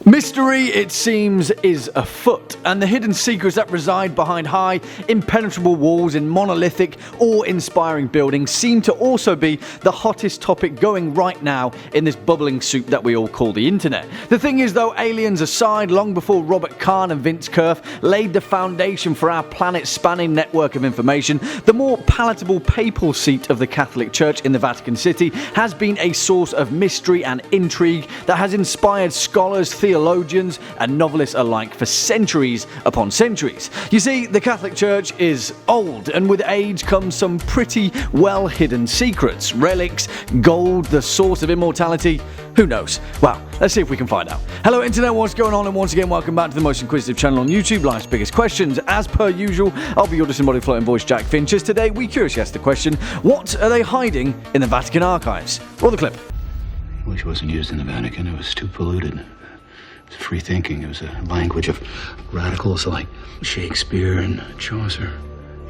Mystery, it seems, is afoot, and the hidden secrets that reside behind high, impenetrable walls in monolithic, awe-inspiring buildings seem to also be the hottest topic going right now in this bubbling soup that we all call the internet. The thing is though, aliens aside, long before Robert Kahn and Vint Cerf laid the foundation for our planet-spanning network of information, the more palatable papal seat of the Catholic Church in the Vatican City has been a source of mystery and intrigue that has inspired scholars, theologians and novelists alike for centuries upon centuries. You see, the Catholic Church is old, and with age comes some pretty well hidden secrets. Relics, gold, the source of immortality, who knows? Well, let's see if we can find out. Hello internet, what's going on, and once again welcome back to the most inquisitive channel on YouTube, Life's Biggest Questions. As per usual, I'll be your disembodied floating voice Jack Finches. Today we curiously ask the question, what are they hiding in the Vatican archives? Roll the clip. Which wasn't used in the Vatican, it was too polluted. Free thinking. It was a language of radicals like Shakespeare and Chaucer.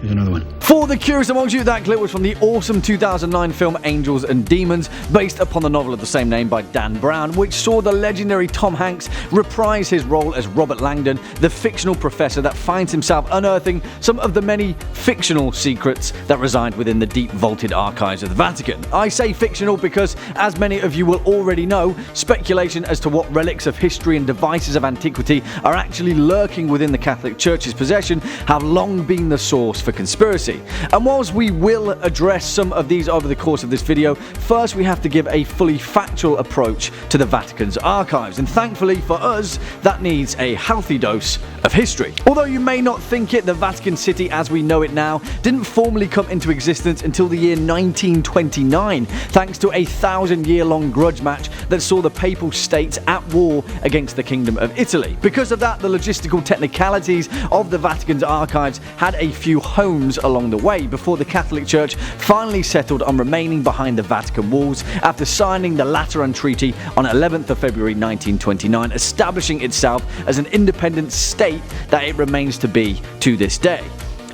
Here's another one. For the curious amongst you, that clip was from the awesome 2009 film Angels and Demons, based upon the novel of the same name by Dan Brown, which saw the legendary Tom Hanks reprise his role as Robert Langdon, the fictional professor that finds himself unearthing some of the many fictional secrets that reside within the deep vaulted archives of the Vatican. I say fictional because, as many of you will already know, speculation as to what relics of history and devices of antiquity are actually lurking within the Catholic Church's possession have long been the source for conspiracy. And whilst we will address some of these over the course of this video, first we have to give a fully factual approach to the Vatican's archives, and thankfully for us, that needs a healthy dose of history. Although you may not think it, the Vatican City as we know it now didn't formally come into existence until the year 1929, thanks to a 1,000-year-long grudge match that saw the Papal States at war against the Kingdom of Italy. Because of that, the logistical technicalities of the Vatican's archives had a few homes along the way before the Catholic Church finally settled on remaining behind the Vatican walls after signing the Lateran Treaty on 11th of February 1929, establishing itself as an independent state that it remains to be to this day.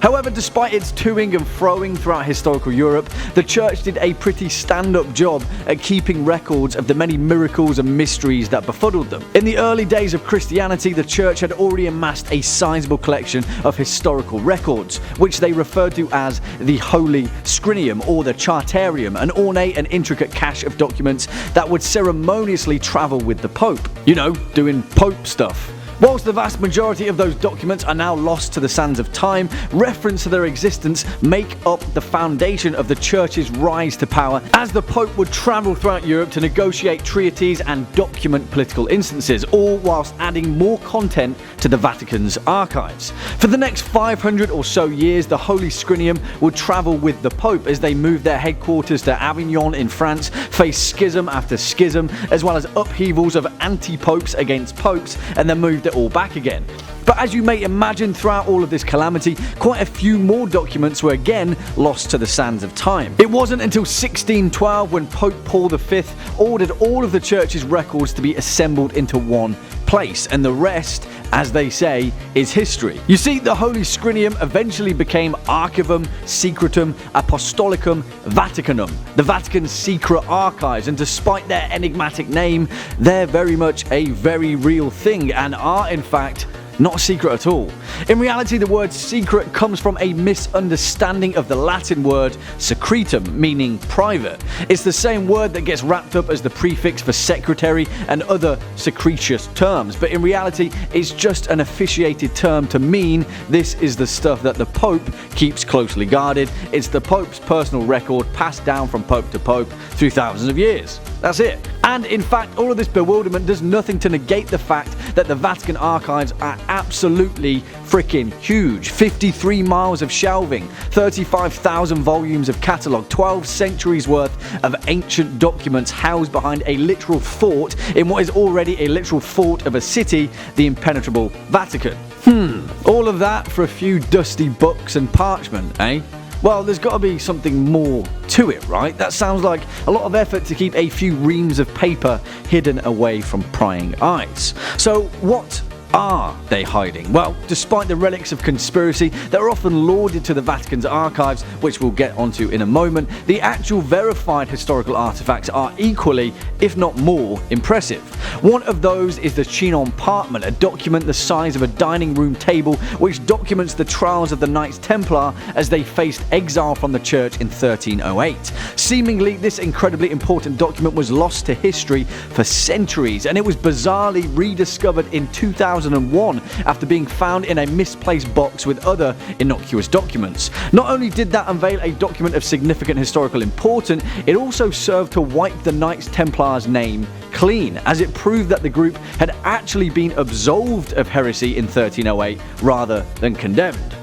However, despite its toing and froing throughout historical Europe, the Church did a pretty stand-up job at keeping records of the many miracles and mysteries that befuddled them. In the early days of Christianity, the Church had already amassed a sizable collection of historical records, which they referred to as the Holy Scrinium or the Chartarium, an ornate and intricate cache of documents that would ceremoniously travel with the Pope. You know, doing Pope stuff. Whilst the vast majority of those documents are now lost to the sands of time, reference to their existence make up the foundation of the Church's rise to power, as the Pope would travel throughout Europe to negotiate treaties and document political instances, all whilst adding more content to the Vatican's archives. For the next 500 or so years, the Holy Scrinium would travel with the Pope as they moved their headquarters to Avignon in France, faced schism after schism, as well as upheavals of anti-popes against popes, and then moved it all back again. But as you may imagine, throughout all of this calamity, quite a few more documents were again lost to the sands of time. It wasn't until 1612 when Pope Paul V ordered all of the Church's records to be assembled into one place, and the rest, as they say, is history. You see, the Holy Scrinium eventually became Archivum Secretum Apostolicum Vaticanum, the Vatican's secret archives, and despite their enigmatic name, they're very much a very real thing and are in fact not secret at all. In reality, the word secret comes from a misunderstanding of the Latin word secretum, meaning private. It's the same word that gets wrapped up as the prefix for secretary and other secretious terms, but in reality, it's just an officiated term to mean this is the stuff that the Pope keeps closely guarded. It's the Pope's personal record passed down from Pope to Pope through thousands of years. That's it. And in fact, all of this bewilderment does nothing to negate the fact that the Vatican archives are absolutely freaking huge. 53 miles of shelving, 35,000 volumes of catalogue, 12 centuries worth of ancient documents housed behind a literal fort in what is already a literal fort of a city, the impenetrable Vatican. All of that for a few dusty books and parchment, eh? Well, there's got to be something more to it, right? That sounds like a lot of effort to keep a few reams of paper hidden away from prying eyes. So what are they hiding? Well, despite the relics of conspiracy that are often lauded to the Vatican's archives, which we'll get onto in a moment, the actual verified historical artifacts are equally, if not more, impressive. One of those is the Chignon Partment, a document the size of a dining room table which documents the trials of the Knights Templar as they faced exile from the church in 1308. Seemingly, this incredibly important document was lost to history for centuries, and it was bizarrely rediscovered in 2001 after being found in a misplaced box with other innocuous documents. Not only did that unveil a document of significant historical importance, it also served to wipe the Knights Templar's name clean, as it proved that the group had actually been absolved of heresy in 1308 rather than condemned.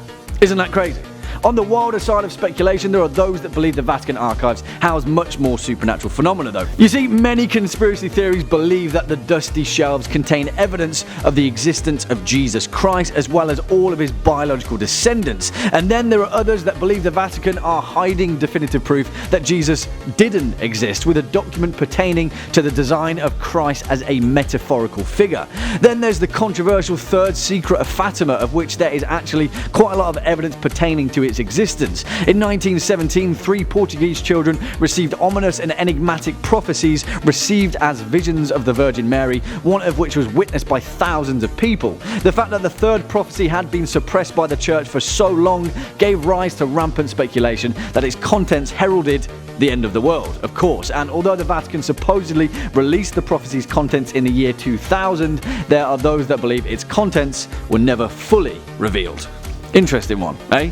Isn't that crazy? On the wilder side of speculation, there are those that believe the Vatican archives house much more supernatural phenomena though. You see, many conspiracy theories believe that the dusty shelves contain evidence of the existence of Jesus Christ as well as all of his biological descendants. And then there are others that believe the Vatican are hiding definitive proof that Jesus didn't exist, with a document pertaining to the design of Christ as a metaphorical figure. Then there's the controversial third secret of Ftima, of which there is actually quite a lot of evidence pertaining to its existence. In 1917, 3 Portuguese children received ominous and enigmatic prophecies received as visions of the Virgin Mary, one of which was witnessed by thousands of people. The fact that the third prophecy had been suppressed by the church for so long gave rise to rampant speculation that its contents heralded the end of the world, of course. And although the Vatican supposedly released the prophecy's contents in the year 2000, there are those that believe its contents were never fully revealed. Interesting one, eh?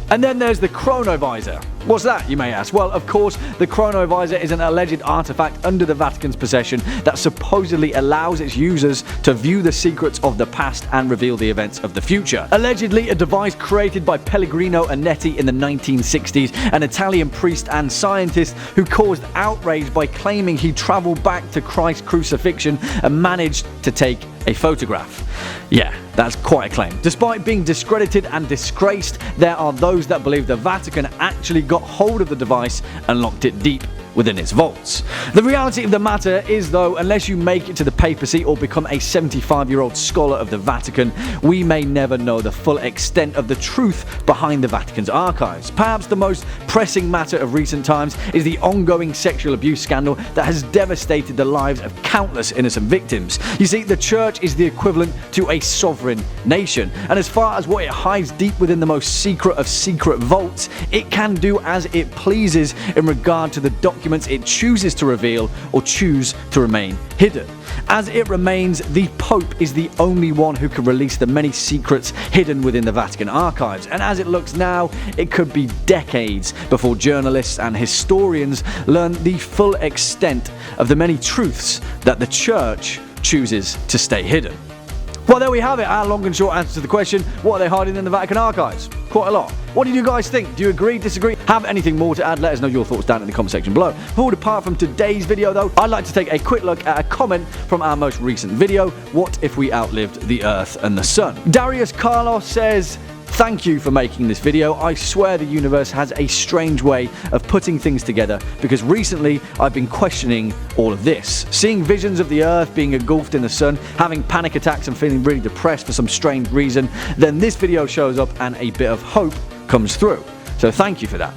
And then there's the Chronovisor. What's that, you may ask? Well, of course, the Chronovisor is an alleged artifact under the Vatican's possession that supposedly allows its users to view the secrets of the past and reveal the events of the future. Allegedly, a device created by Pellegrino Anetti in the 1960s, an Italian priest and scientist who caused outrage by claiming he traveled back to Christ's crucifixion and managed to take a photograph. Yeah, that's quite a claim. Despite being discredited and disgraced, there are those that believe the Vatican actually got hold of the device and locked it deep within its vaults. The reality of the matter is, though, unless you make it to the papacy or become a 75-year-old scholar of the Vatican, we may never know the full extent of the truth behind the Vatican's archives. Perhaps the most pressing matter of recent times is the ongoing sexual abuse scandal that has devastated the lives of countless innocent victims. You see, the church is the equivalent to a sovereign nation, and as far as what it hides deep within the most secret of secret vaults, it can do as it pleases in regard to the documents it chooses to reveal or choose to remain hidden. As it remains, the Pope is the only one who can release the many secrets hidden within the Vatican archives, and as it looks now, it could be decades before journalists and historians learn the full extent of the many truths that the Church chooses to stay hidden. Well, there we have it, our long and short answer to the question, what are they hiding in the Vatican archives? Quite a lot. What do you guys think? Do you agree, disagree? Have anything more to add? Let us know your thoughts down in the comment section below. Before we depart from today's video though, I'd like to take a quick look at a comment from our most recent video, what if we outlived the Earth and the Sun? Darius Carlos says, "Thank you for making this video. I swear the universe has a strange way of putting things together because recently I've been questioning all of this. Seeing visions of the Earth being engulfed in the sun, having panic attacks and feeling really depressed for some strange reason. Then this video shows up and a bit of hope comes through. So thank you for that."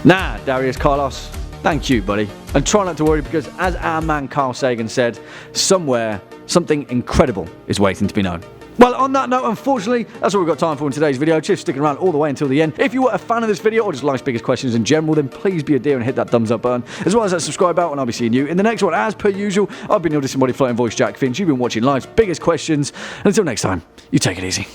Nah, Darius Carlos, thank you, buddy. And try not to worry because as our man Carl Sagan said, somewhere something incredible is waiting to be known. Well, on that note, unfortunately, that's all we've got time for in today's video. Cheers for sticking around all the way until the end. If you were a fan of this video or just life's biggest questions in general, then please be a dear and hit that thumbs up button, as well as that subscribe button, and I'll be seeing you in the next one. As per usual, I've been your disembodied floating voice, Jack Finch. You've been watching Life's Biggest Questions, and until next time, you take it easy.